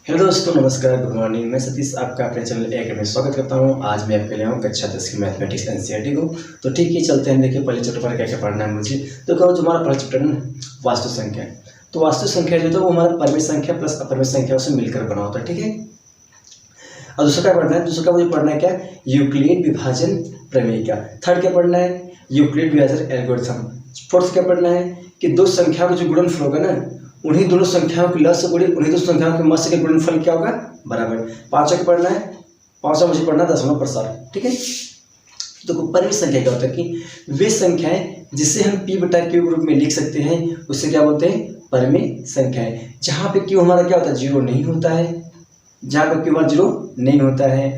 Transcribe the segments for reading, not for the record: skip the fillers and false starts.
Hello दोस्तों, नमस्कार, good morning. मैं सतीश आपका अपने चैनल एक में स्वागत करता हूं। आज मैं आपके लिए हूं कक्षा 10 की मैथमेटिक्स एनसीईआरटी को। तो ठीक ही चलते हैं। देखिए पहले चैप्टर पर क्या क्या पढ़ना है मुझे। तो कहो जो हमारा पहला चैप्टर है वास्तु संख्या। तो वास्तु संख्या जो है वो हमारा परिमित संख्या प्लस अपरिमित संख्या से मिलकर बना होता है। ठीक है। और दूसरा क्या पढ़ना है? दूसरा का मुझे पढ़ना है क्या? यूक्लिड विभाजन प्रमेय का। थर्ड क्या पढ़ना है? यूक्लिड विभाजन एल्गोरिथम। फोर्थ क्या पढ़ना है कि दो संख्याओं का जो गुणनफल होगा ना, उन्हीं दोनों संख्याओं के लस से गुणे उन्हीं दोनों संख्याओं के मस के गुणनफल क्या होगा? बराबर। पांचवा क्या पढ़ना है? पांचवा मुझे पढ़ना 10वां प्रसार। ठीक है। तो परिमित संख्या क्या होता है कि वे संख्याएं जिसे हम p बटा q के रूप में लिख सकते हैं उससे क्या बोलते हैं? परिमित संख्याएं। जहाँ पे q हमारा क्या होता है? जीरो नहीं होता है। जहाँ पे q हमारा जीरो नहीं होता है।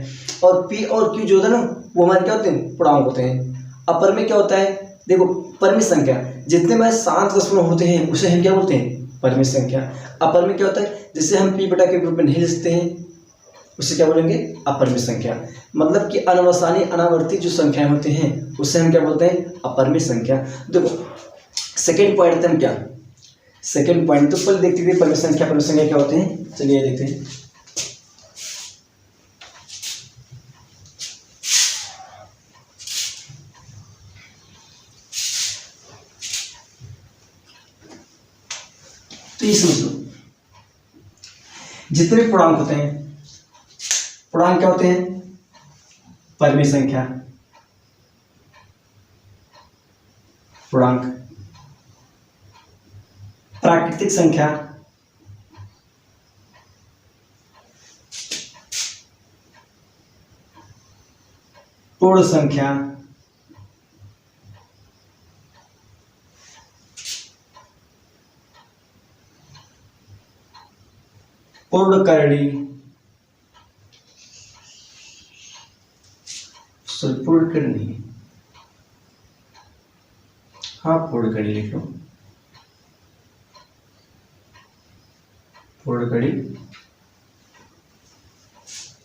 और p और q जो होता है ना, वो हमारे क्या होते हैं? पूर्णांक होते हैं। अपरिमित क्या होता है? देखो, परिमित संख्या जितने हमारे शांत दशमलव होते हैं उसे हम क्या बोलते हैं? परिमित संख्या। अपरिमित क्या होता है? जिसे हम p बटा q के रूप में नहीं लिख सकते हैं उसे क्या बोलेंगे? अपरिमित संख्या। मतलब कि अनवसानी अनावर्ती जो संख्याएं होती हैं उसे हम क्या बोलते हैं? अपरिमित संख्या। देखो सेकंड पॉइंट हम क्या? सेकंड पॉइंट तो पहले देखते थे परिमित संख्या परिमित संख्या क्या होते हैं। चलिए देखते हैं। तो ये समझ लो, जितने भी पूर्णांक होते हैं, पूर्णांक क्या होते हैं? परिमित संख्या। पूर्णांक। प्राकृतिक संख्या। पूर्ण संख्या। पूर्णकर्णी। पूर्णकर्णी, हाँ पूर्णकर्णी लिख लो। पूर्णकर्णी।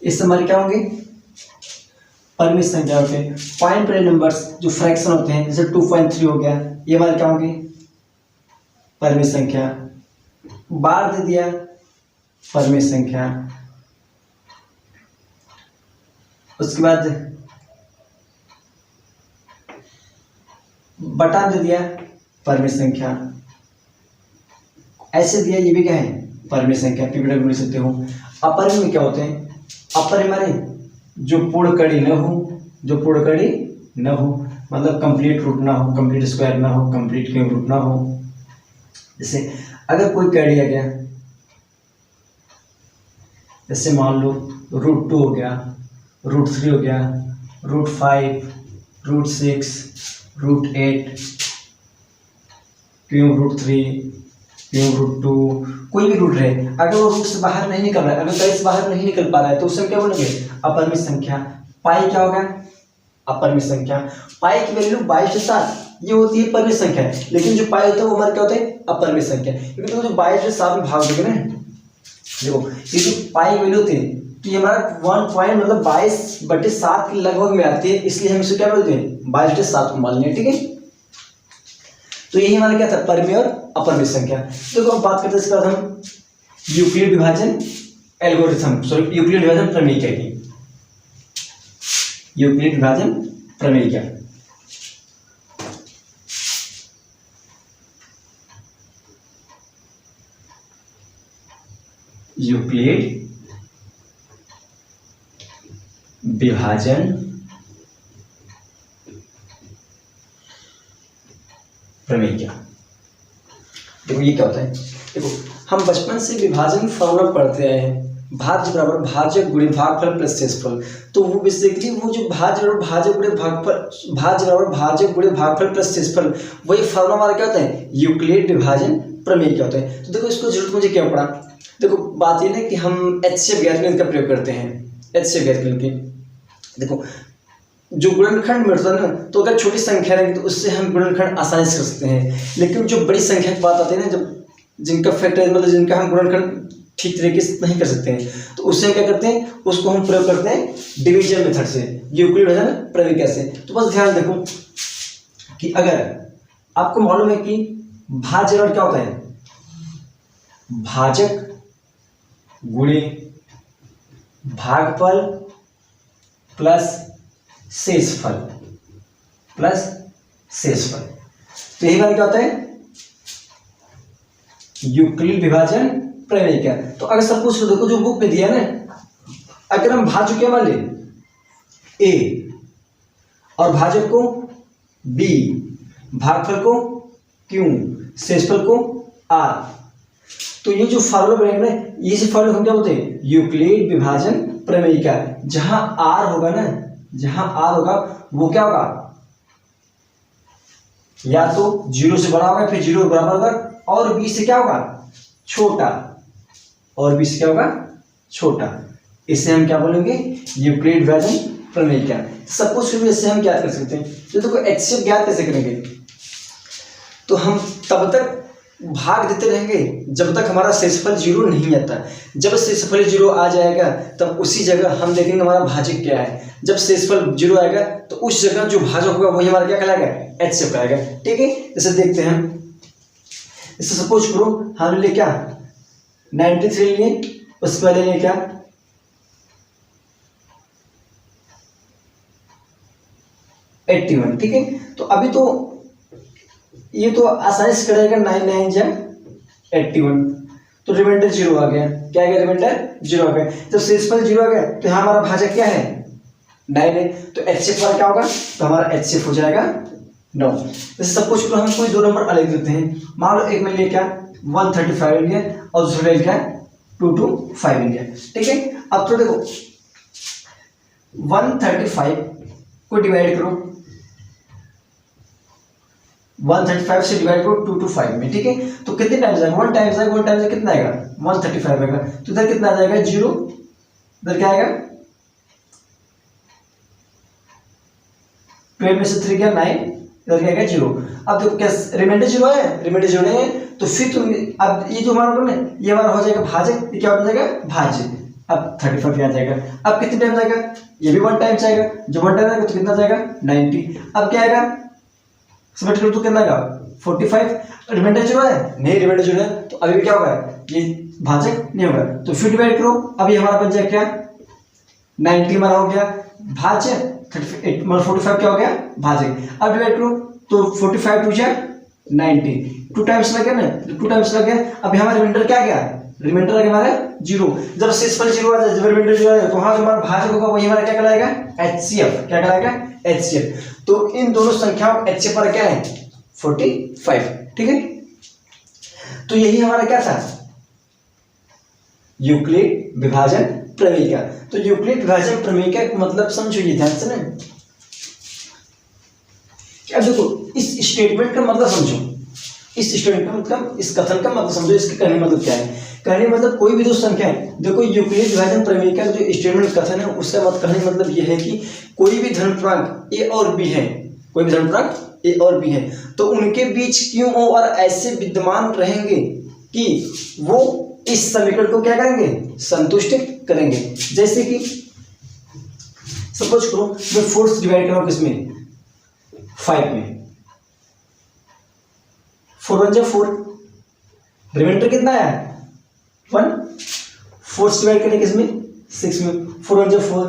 इस हमारे क्या होंगे? परिमित संख्या होते हैं। पॉइंट वाले नंबर्स जो फ्रैक्शन होते हैं, जैसे 2.3 हो गया, ये हमारे क्या होंगे? परिमित संख्या। बार दे दिया, परिमित संख्या। उसके बाद बटा दे दिया, परिमित संख्या। ऐसे दिया, ये भी क्या है? परिमित संख्या। p बटा q लिख सकते हो। अपरिमित में क्या होते हैं? अपरिमित हमारे जो पूर्णकर्णी न हो, जो पूर्णकर्णी न हो, मतलब कंप्लीट रूट ना हो, कंप्लीट स्क्वायर ना हो, कंप्लीट क्यूब रूट ना हो। जैसे अगर कोई कर्णी आ गया, जैसे मान लो √2 हो गया, √3 हो गया, √5, √6, √8, क्यूब √3, क्यूब √2, कोई भी रूट रहे, अगर वो रूट से बाहर नहीं निकल रहा है, अगर कई से बाहर नहीं निकल पा रहा है तो उससे क्या बोलेंगे? अपरिमित संख्या। पाई क्या होगा? अपरिमित संख्या। पाई की वैल्यू 22/7 ये होती है परिमित संख्या, लेकिन जो पाई होता है वो हमारे क्या होता है? अपरिमित संख्या। क्योंकि तो जो 22/7 में भाग दोगे ना, देखो ये जो पाई वैल्यू होती है तो ये हमारा 1 पॉइंट मतलब 22/7 के लगभग में आती है, इसलिए हम इसे क्या बोलते हैं? 22/7 को मान लें। ठीक है। तो यही हमारा क्या था? परिमेय और अपरिमित संख्या। देखो अब बात करते हैं इसके बाद हम यूक्लिड विभाजन एल्गोरिथम, सॉरी यूक्लिड विभाजन प्रमेय क्या की। यूक्लिड विभाजन प्रमेय क्या? यूक्लिड विभाजन प्रमेय क्या? देखो ये क्या होता है? देखो हम बचपन से विभाजन फॉर्मूला पढ़ते आए हैं। भाज्य बराबर भाज्य गुणे भागफल प्लस शेषफल। तो वो बेसिकली वो जो भाज्य बराबर भाज्य गुणे भागफल, भाज्य बराबर भाज्य गुणे भागफल प्लस शेषफल, वही फॉर्मूला हमारा क्या होता है? यूक्लिड विभाजन प्रमेय क्या होता है। तो देखो इसको जरूरत मुझे क्या पड़ा? देखो बात ये ना कि हम HCF गैर का प्रयोग करते हैं। HCF गैर देखो जो गुणनखंड में होता है ना, तो अगर छोटी संख्या रहेगी तो उससे हम गुणनखंड आसानी से कर सकते हैं, लेकिन जो बड़ी संख्या की बात आती है ना, जब जिनका फैक्टर मतलब जिनका हम गुणनखंड ठीक तरीके से नहीं कर सकते हैं, तो उससे हम क्या करते हैं? उसको हम प्रयोग करते हैं डिवीजन मेथड से, यूक्लिड विभाजन प्रमेय से। तो बस ध्यान देखो कि अगर आपको मालूम है कि भाज्य क्या होता है? भाजक गुणे भागफल प्लस शेषफल प्लस शेषफल। तो यही बात क्या होता है, यूक्लिड विभाजन प्रमेय का। तो अगर सब कुछ देखो जो बुक में दिया ना, अगर हम भाज्य क्या मान ले ए और भाजक को बी, भागफल को क्यू, शेषफल को आर, तो ये जो फॉर्मूला बनेगा ना, ये जो फॉर्मूला हम क्या बोलते हैं, यूक्लिड विभाजन प्रमेय का। जहां आर होगा ना, जहां आर होगा वो क्या होगा, या तो 0 से बड़ा होगा, फिर 0 के बराबर होगा, और बी से क्या होगा, छोटा, और बी से क्या होगा, छोटा। इसे हम क्या बोलेंगे, यूक्लिड विभाजन प्रमेय का। सब कुछ इससे हम ज्ञात कर सकते हैं। तो देखो HCF ज्ञात कैसे करेंगे, तो हम तब तक भाग देते रहेंगे जब तक हमारा शेषफल 0 नहीं आता। जब शेषफल 0 आ जाएगा तब उसी जगह हम देखेंगे हमारा भाजक क्या है। जब शेषफल 0 आएगा तो उस जगह जो भाजक होगा वही हमारा क्या कहलाएगा, HCF कहलाएगा। ठीक है, जैसे देखते हैं हम, इससे सपोज करो हम ले क्या 93 लिए, उसके पहले लिए क्या 81। ठीक है, तो अभी तो ये तो आसानी से करेगा, 9 9 जा 81, तो रिमाइंडर 0 आ गया। क्या आ गया, रिमाइंडर 0 आ गया। जब शेषफल 0 आ गया तो यहाँ हमारा भाजक क्या है, 9 है, तो HCF वाला क्या होगा, तो हमारा HCF हो जाएगा 9। जैसे सब कुछ हम कोई दो नंबर अलग देते हैं। मान लो एक में लिए क्या 135 लिया और दूसरे में क्या 225 लिया। ठीक है, अब तो देखो 135 को डिवाइड करो, 135 से डिवाइड करो 225 में। ठीक है, तो कितने टाइम्स आएगा, 1 टाइम्स आएगा, 1 टाइम्स से कितना आएगा 135 आएगा। तो इधर कितना आ जाएगा 0, इधर क्या आएगा 12 में से 3 गया 9, इधर क्या आएगा 0। अब देखो क्या रिमाइंडर 0 है, रिमाइंडर 0 नहीं है, तो फिर तुम अब ये जो हमारा ना ये हमारा हो जाएगा भाजक, ये क्या हो जाएगा भाज्य। अब 35 आ जाएगा। अब कितने टाइम्स आएगा, ये भी 1 टाइम्स आएगा, जब 1 टाइम आएगा तो कितना जाएगा 90। अब क्या आएगा सबमिट करो तो कितना आएगा 45। रिमाइंडर 0 है, नहीं रिमाइंडर 0 है, तो अभी भी क्या होगा, ये भाजक नहीं होगा। तो फिर डिवाइड करो, अभी हमारा बन जाएगा क्या 90 हमारा हो गया भाज्य, 38 मतलब 45 क्या हो गया भाजक। अब डिवाइड करो तो 45 टू जा 90, 2 टाइम्स लगे ना, 2 टाइम्स लगे। अभी हमारा रिमाइंडर क्या गया, रिमाइंडर आ गया हमारा 0। जब शेषफल 0 आ जाए, जब रिमाइंडर 0 आ जाए, तो वहां जो हमारा भाजक होगा वही हमारा क्या कहलाएगा HCF, क्या कहलाएगा HCF। तो इन दोनों संख्याओं HCF पर क्या है 45। ठीक है, तो यही हमारा क्या था यूक्लिड विभाजन प्रमेय का। तो यूक्लिड विभाजन प्रमेय का मतलब समझो, ये ध्यान से ना, क्या देखो इस स्टेटमेंट का मतलब समझो, इस स्टेटमेंट का मतलब, इस कथन का मतलब समझो, इसके कहने मतलब क्या है। कहने मतलब कोई भी दो संख्या है, देखो यूक्लिड विभाजन प्रमेय का जो स्टेटमेंट कथन है उसका मतलब कहने मतलब यह है कि कोई भी धनपूर्णांक ए और बी है, कोई भी धनपूर्णांक ए और बी है, तो उनके बीच क्यों और ऐसे विद्यमान रहेंगे कि वो इस समीकरण को क्या करेंगे, संतुष्ट करेंगे। जैसे कि सपोज करो मैं 4 से डिवाइड करूं किसमें 5 में, 4 1 जा 4, रिमाइंडर कितना है 1, 4 से डिवाइड करें किसमें 6 में, 4 1 जा 4,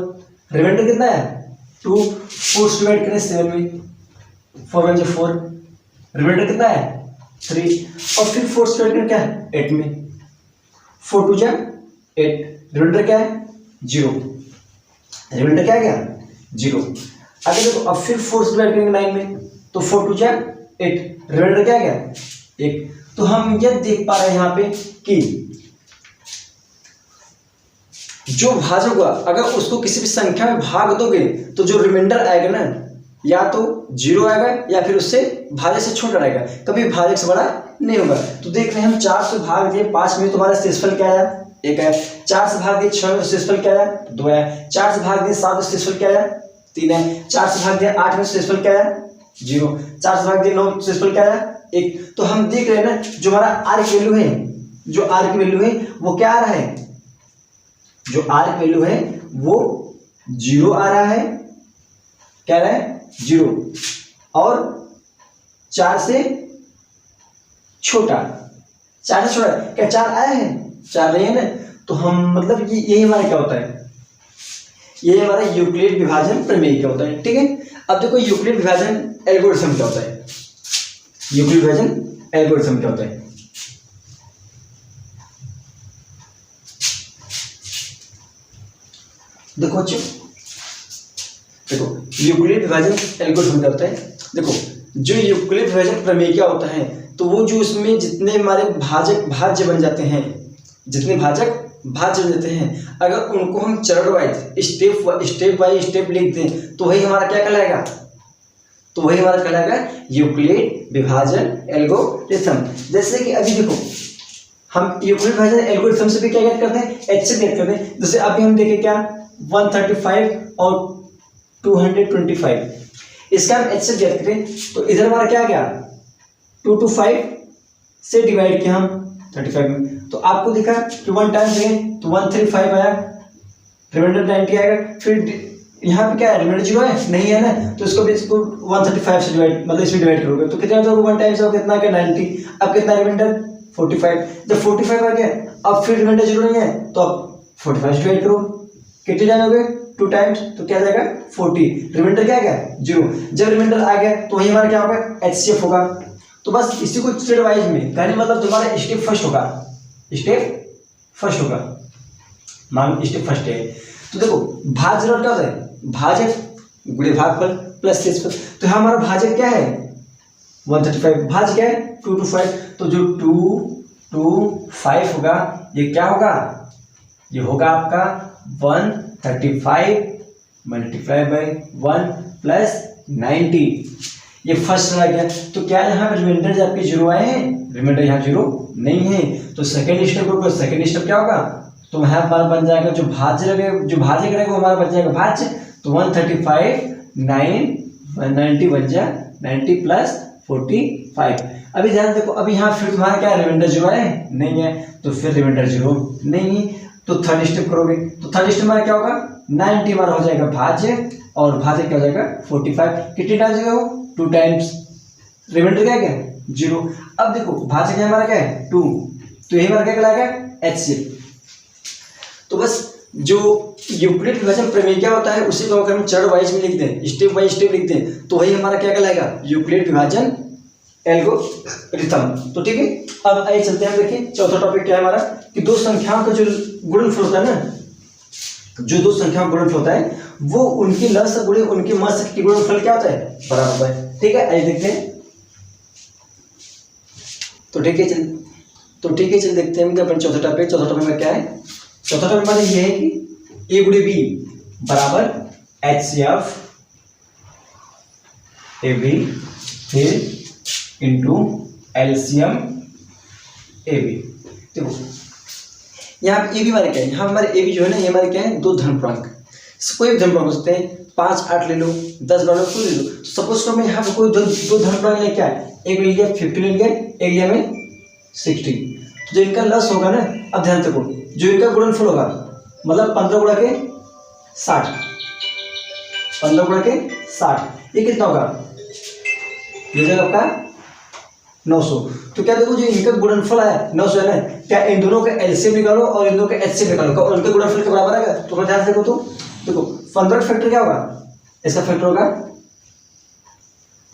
रिमाइंडर कितना है 2, 4 से डिवाइड करें 7 में, 4 1 जा 4, रिमाइंडर कितना है 3, और फिर 4 से डिवाइड करें क्या 8 में, 4 2 जा 8, रिमाइंडर क्या है 0, रिमाइंडर क्या गया 0। अगर देखो अब फिर 4 से डिवाइड करेंगे 9 में, तो 4 2 जा 8, रिमाइंडर क्या गया 1। तो हम यह देख पा रहे हैं यहाँ पे कि जो भाजक होगा अगर उसको किसी भी संख्या में भाग दोगे तो जो रिमाइंडर आएगा ना या तो 0 आएगा या फिर उससे भाजक से छोटा रहेगा, कभी भाजक से बड़ा नहीं होगा। तो देख रहे हैं हम 4 से भाग दिए 5 में, तुम्हारा शेषफल क्या आया 1 है। 4 से भाग दिए 6 में, शेषफल क्या आया 2 है। 4 से भाग दिए 7 में, शेषफल क्या आया 3 है। 4 से भाग दिए 8 में, शेषफल क्या आया 0। 4 से भाग दिए 9, शेषफल क्या आया 1। तो हम देख रहे हैं ना जो हमारा आर की वैल्यू है, जो आर की वैल्यू है वो क्या आ रहा है, जो आर की वैल्यू है वो 0 आ रहा है, क्या आ रहा है 0, और 4 से छोटा, 4 से छोटा क्या 4 आया है, 4 नहीं है ना, तो हम मतलब ये हमारा क्या होता है, ये हमारा यूक्लिड विभाजन प्रमेय क्या होता है। ठीक है, अब देखो यूक्लिड विभाजन एल्गोरिथम क्या होता है, यूक्लिड विभाजन एल्गोरिथम क्या होता है। देखो बच्चों, देखो यूक्लिड विभाजन एल्गोरिथम क्या होता है। देखो जो यूक्लिड विभाजन प्रमेय क्या होता है, तो वो जो उसमें जितने हमारे भाजक भाज्य बन जाते हैं, जितने भाजक भाज्य बन जाते हैं, अगर उनको हम चरण वाइज स्टेप बाय स्टेप लिख दें तो वही हमारा क्या कहलाएगा, तो वही हमारा कहलाएगा यूक्लिड विभाजन एल्गोरिथम। जैसे कि अभी देखो हम यूक्लिड विभाजन एल्गोरिथम से भी क्या ज्ञात करते हैं, एच से ज्ञात करते हैं। जैसे अभी हम देखें क्या 135 और 225, इसका हम एच से ज्ञात करें तो इधर हमारा क्या गया 2 to 5 से डिवाइड किया हम 35 में, तो आपको दिखा कि 1 टाइम्स दें तो 135 आया, रिमाइंडर 90 आएगा। फिर यहाँ पे क्या है, रिमाइंडर 0 है नहीं है ना, तो इसको भी इसको 135 से डिवाइड मतलब इसमें डिवाइड करोगे तो कितना होगा, 1 टाइम्स होगा कितना, 90। अब कितना रिमाइंडर 45, जब 45 आ गया अब फिर रिमाइंडर 0 नहीं है तो अब 45 से डिवाइड करो, कितने जाओगे 2 टाइम्स तो क्या जाएगा 40, रिमाइंडर क्या आ गया 0। जब रिमाइंडर आ गया तो वही हमारा क्या होगा एचसीएफ होगा। तो बस इसी को स्टेप वाइज में कहने मतलब तुम्हारा स्टेप फर्स्ट होगा, स्टेप फर्स्ट होगा, मान स्टेप फर्स्ट है। तो देखो भाज्य क्या होता है, भाजक गुणे भागफल प्लस शेषफल, तो हमारा भाजक क्या है 135, भाज्य क्या है 2 to 5, तो जो 2 to 5 होगा ये क्या होगा, ये होगा आपका 135 मल्टीप्लाई बाई 1 प्लस 90, ये फर्स्ट आ गया। तो क्या यहाँ पे रिमाइंडर जब आपके 0 आए हैं, रिमाइंडर यहाँ 0 नहीं है, तो सेकंड स्टेप को, सेकंड स्टेप क्या होगा, तो यहाँ हमारा बन जाएगा जो भाज्य करेगा वो हमारा बन जाएगा भाज्य, तो 135 9 बन जाए 90 प्लस 45। अभी ध्यान देखो, अभी यहाँ फिर तुम्हारा क्या रिमाइंडर 0 है नहीं है, तो फिर रिमाइंडर 0 नहीं है, तो थर्ड स्टेप करोगे तो थर्ड स्टेप हमारा क्या होगा 90 हमारा हो जाएगा भाज्य, और भाज्य क्या हो जाएगा 45, कितने टाइम्स हो 2 टाइम्स, रिमाइंडर क्या है 0। अब देखो भाज्य क्या हमारा क्या है 2, तो ये हमारा क्या कहलाएगा एचसीएफ। तो बस जो यूक्लिड विभाजन प्रमेय क्या होता है उसी को अगर हम चरण वाइज में लिख दें, स्टेप बाय स्टेप लिख दें, तो वही हमारा क्या कहलाएगा यूक्लिड विभाजन एल्गोरिथम। तो ठीक है, अब आइए चलते हैं, देखिए चौथा टॉपिक क्या है हमारा कि दो संख्याओं का जो गुणनफल होता है ना, जो दो संख्याओं का गुणनफल होता है वो उनकी लस गुणे उनके मस की गुणनफल क्या होता है बराबर होता है। ठीक है, आइए देखते हैं। तो ठीक है चल देखते हैं अपन चौथा टॉपिक में क्या है। चौथा टॉपिक हमारा ये है कि ए गुणे बी बराबर एचसीएफ ए बी फिर इंटू एलसीएम ए बी। देखो यहाँ पे ए बी हमारे क्या है, यहाँ हमारे ए बी जो है ना ये हमारे क्या है दो धन पूर्णांक, कोई भी धन पूर्णांक हो सकते हैं, 5 8 ले लो 10 12 कोई ले लो। सपोज करो मैं यहाँ पे कोई दो धन पूर्णांक ले क्या है, एक ले लिया 50 ले लिया, एक लिया मैं 60, तो जो इनका लस होगा ना, अब ध्यान देखो जो इनका गुणनफल होगा मतलब 15 गुणा के 60, 15 गुणा के 60, ये कितना होगा, ये जगह आपका 900। तो क्या देखो जो इनका गुणनफल आया 900 है ना, क्या इन दोनों का एलसीएम निकालो और इन दोनों का एचसीएफ निकालो, उनके गुणनफल के बराबर आएगा। तो ध्यान से देखो, तो देखो 15 का फैक्टर क्या होगा, इसका फैक्टर होगा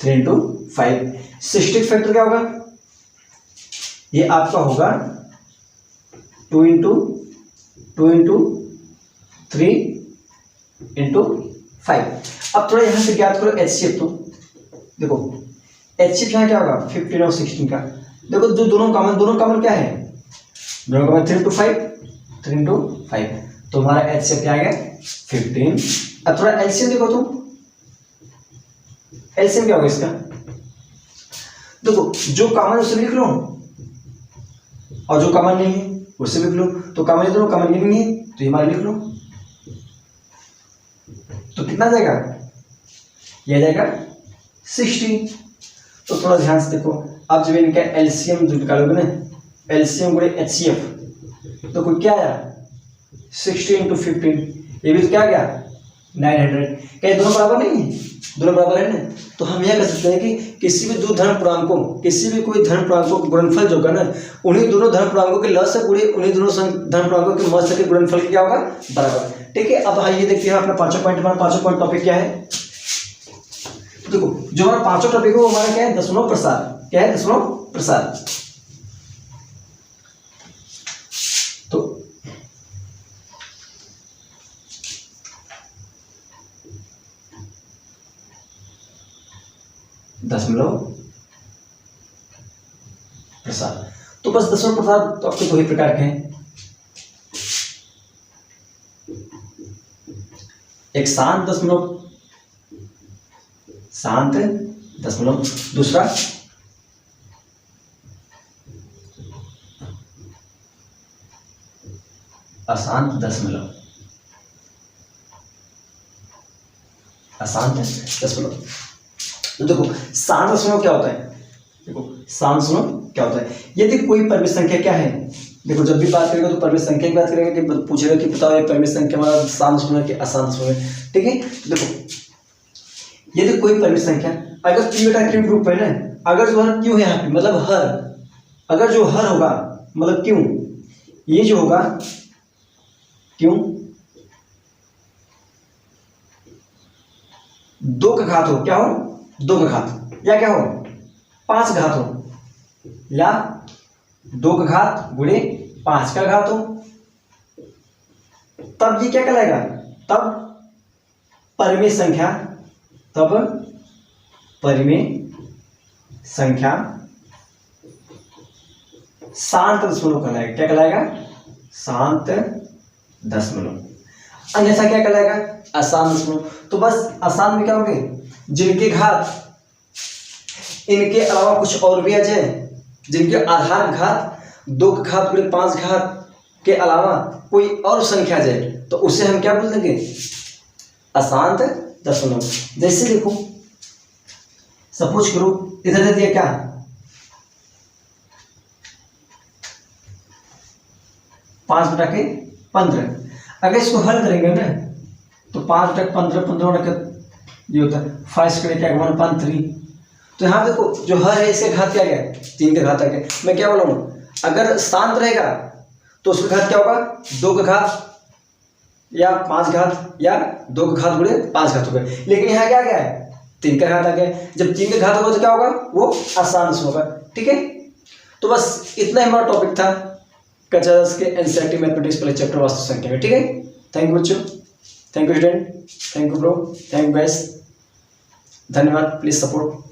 3 into 5, 60 का फैक्टर क्या होगा, ये आपका होगा 2 into 3 into 5। अब थोड़ा यहाँ से ज्ञात करो एचसीएफ। तो देखो एचसीएफ यहाँ क्या होगा 15 और 16 का, देखो जो दोनों कॉमन क्या है, दोनों कॉमन 3 into 5, तो हमारा एचसीएफ क्या आ गया 15। अब थोड़ा एलसीएम देखो, तो एलसीएम क्या होगा इसका, देखो जो कॉमन उससे लिख लो और जो कॉमन नहीं है उससे लिख लो, तो कॉमन है दोनों, कॉमन नहीं है तो ये हमारा लिख लो, तो कितना जाएगा, ये जाएगा 60। तो थोड़ा ध्यान से देखो, अब जब इनका एलसीएम जो निकालोगे ना, एलसीएम गुणे एचसीएफ, तो कोई क्या आया 60 into 15, ये भी तो क्या गया 900। क्या ये दोनों बराबर नहीं है? दोनों बराबर है ना। तो हम यह कह सकते हैं कि किसी भी दो धन पूर्णांकों, किसी भी कोई धन पूर्णांकों का गुणनफल जो होगा ना, उन्हीं दोनों धन पूर्णांकों के ल से गुणे उन्हीं दोनों धन पूर्णांकों के म से के गुणनफल क्या होगा? बराबर। ठीक है, अब आइए देखते हैं अपना पांचों पॉइंट। हमारा पांचों पॉइंट टॉपिक क्या है? देखो, जो हमारा पांचों टॉपिक है वो हमारा क्या है? दशमलव प्रसार। क्या है? दशमलव प्रसार। तो दशमलव प्रसार, तो बस दशमलव प्रसार तो आपके दो ही प्रकार के हैं, एक शांत दशमलव, दूसरा अशांत दशमलव। तो देखो, शांत दशमलव क्या होता है? देखो, शांत दशमलव क्या होता है? यदि कोई परिमित संख्या क्या है, देखो जब भी बात करेंगे तो परिमित संख्या की बात करेंगे कि पूछेगा कि बताओ ये परिमित संख्या हमारा शांत दशमलव कि अशांत दशमलव है। ठीक है, देखो यदि कोई परिमित संख्या अगर क्यू का क्यूब रूप है ना, अगर जो है क्यू है यहाँ पे मतलब हर, अगर जो हर होगा मतलब क्यों, ये जो होगा क्यों दो का घात हो, क्या हो? दो का घात, या क्या हो? 5 घात हो, या 2 का घात गुणे 5 का घात हो, तब ये क्या कहलाएगा? तब परिमेय संख्या, तब परिमेय संख्या शांत दशमलव कहलाएगा। क्या कहलाएगा? शांत दशमलव। अन्यथा क्या कहलाएगा? अशांत दशमलव। तो बस अशांत में क्या होंगे? जिनके घात इनके अलावा कुछ और भी आ जाए, जिनके आधार घात 2 का घात गुणे 5 घात के अलावा कोई और संख्या आ जाए, तो उसे हम क्या बोल देंगे? अशांत दशमलव। जैसे देखो, सपोज करो इधर दे दिया क्या? 5/15। अगर इसको हल करेंगे ना तो 5/15, 15 ये होता है 5 क्या 1/3। तो यहाँ देखो जो हर है इसके घात क्या गया? 3 का घात आ गया। मैं क्या बोला हूँ, अगर शांत रहेगा तो उसका घात क्या होगा? 2 का घात या 5 घात, या 2 का घात गुणे 5 घात हो गया। लेकिन यहाँ क्या गया है? 3 का घात आ गया। जब 3 का घात होगा तो क्या होगा? वो अशांत होगा। ठीक है, तो बस इतना हमारा टॉपिक था कक्षा 10 के एनसीईआरटी मैथमेटिक्स पहले चैप्टर वास्तु संख्या में। ठीक है, थैंक यू बच्चों, thank you student, thank you bro, thank you guys, धन्यवाद। Please support.